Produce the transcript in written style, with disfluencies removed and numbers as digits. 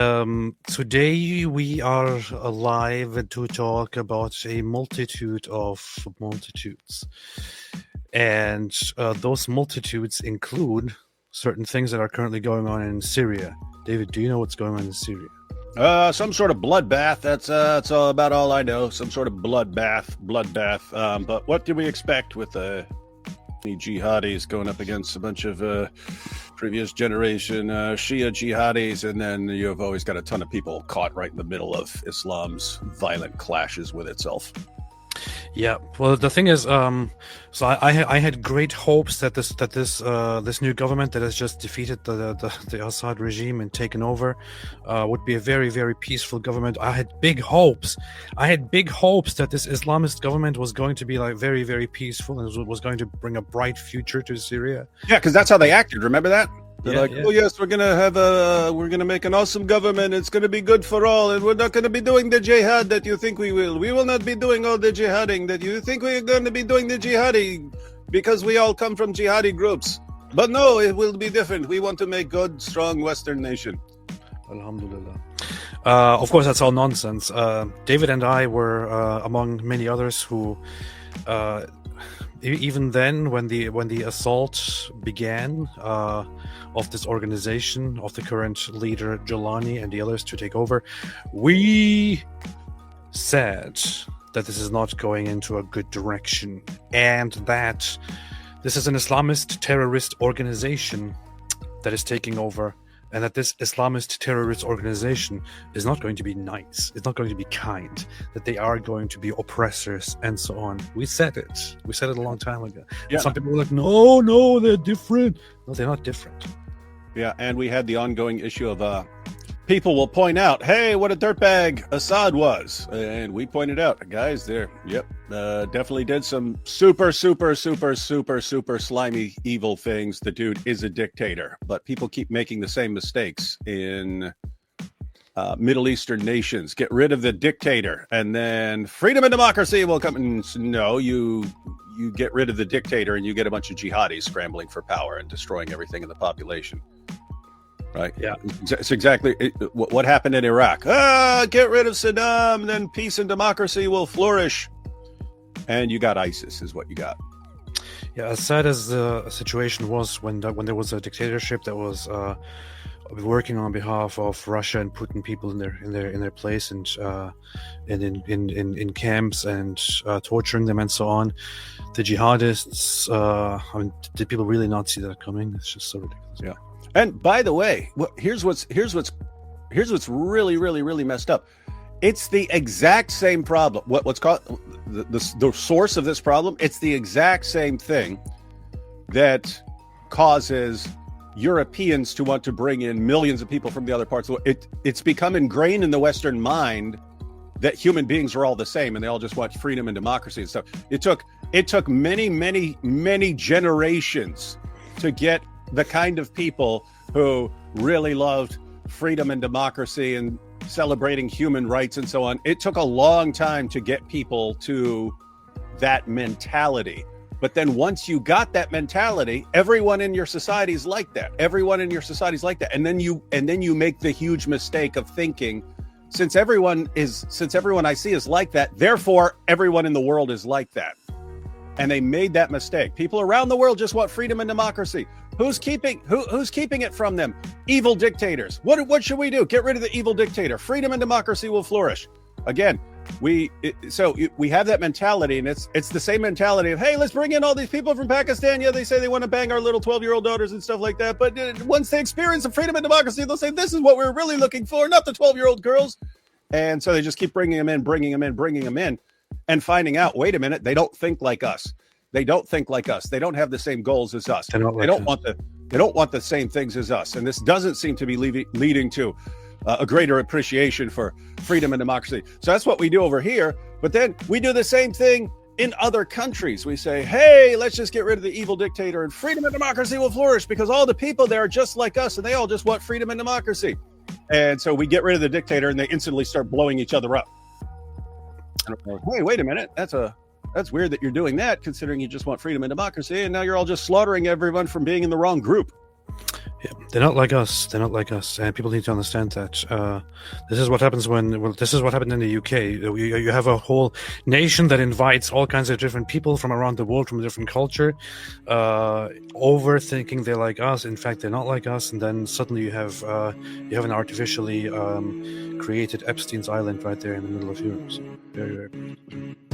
Today we are alive to talk about a multitude of multitudes. And those multitudes include certain things that are currently going on in Syria. David, do you know what's going on in Syria? Some sort of bloodbath. That's all about all I know. Some sort of bloodbath. But what do we expect with the jihadis going up against a bunch of previous generation Shia jihadis, and then you've always got a ton of people caught right in the middle of Islam's violent clashes with itself. Yeah, well, the thing is, so I had great hopes that this new government that has just defeated the Assad regime and taken over would be a very, very peaceful government. I had big hopes. That this Islamist government was going to be like very, very peaceful and was going to bring a bright future to Syria. Yeah, because that's how they acted. Remember that? They're Yeah, like, yeah. oh yes, we're gonna make an awesome government. It's gonna be good for all, and we're not gonna be doing the jihad that you think we will. We will not be doing all the jihading that you think we're going to be doing the jihadi, because we all come from jihadi groups. But no, it will be different. We want to make good, strong Western nation. Alhamdulillah. Of course, that's all nonsense. David and I were among many others who, even then, when the assault began of this organization, of the current leader Jolani and the others to take over, we said that this is not going into a good direction, and that this is an Islamist terrorist organization that is taking over, and that this Islamist terrorist organization is not going to be nice, it's not going to be kind, that they are going to be oppressors and so on. We said it a long time ago. Yeah. And some people were like, no, they're different. No, they're not different. Yeah, and we had the ongoing issue of people will point out, hey, what a dirtbag Assad was. And we pointed out, guys, definitely did some super slimy, evil things. The dude is a dictator. But people keep making the same mistakes in Middle Eastern nations. Get rid of the dictator, and then freedom and democracy will come. And no, you get rid of the dictator, and you get a bunch of jihadis scrambling for power and destroying everything in the population. Right. Yeah. It's exactly what happened in Iraq. Get rid of Saddam, then peace and democracy will flourish. And you got ISIS, is what you got. Yeah, as sad as the situation was when there was a dictatorship that was working on behalf of Russia and putting people in their place and in camps and torturing them and so on. The jihadists. Did people really not see that coming? It's just so ridiculous. Yeah. And by the way, here's what's really, really, really messed up. It's the exact same problem. What's called the source of this problem? It's the exact same thing that causes Europeans to want to bring in millions of people from the other parts of the world. It's become ingrained in the Western mind that human beings are all the same and they all just want freedom and democracy and stuff. It took many generations to get the kind of people who really loved freedom and democracy and celebrating human rights and so on. It took a long time to get people to that mentality. But then once you got that mentality, everyone in your society is like that. And then you make the huge mistake of thinking, since everyone I see is like that, therefore everyone in the world is like that. And they made that mistake. People around the world just want freedom and democracy. Who's keeping it from them? Evil dictators. What should we do? Get rid of the evil dictator. Freedom and democracy will flourish. Again, we have that mentality, and it's the same mentality of, hey, let's bring in all these people from Pakistan. Yeah, they say they want to bang our little 12-year-old daughters and stuff like that. But once they experience the freedom and democracy, they'll say, this is what we're really looking for, not the 12-year-old girls. And so they just keep bringing them in, and finding out, wait a minute, they don't think like us. They don't have the same goals as us. They don't want the same things as us. And this doesn't seem to be leading to a greater appreciation for freedom and democracy. So that's what we do over here. But then we do the same thing in other countries. We say, hey, let's just get rid of the evil dictator and freedom and democracy will flourish because all the people there are just like us and they all just want freedom and democracy. And so we get rid of the dictator and they instantly start blowing each other up. Hey, wait a minute. That's weird that you're doing that, considering you just want freedom and democracy, and now you're all just slaughtering everyone from being in the wrong group. Yeah, they're not like us. They're not like us, and people need to understand that. This is what happens this is what happened in the UK. You have a whole nation that invites all kinds of different people from around the world, from a different culture, overthinking they're like us. In fact, they're not like us, and then suddenly you have an artificially created Epstein's Island right there in the middle of Europe. So very, very bad.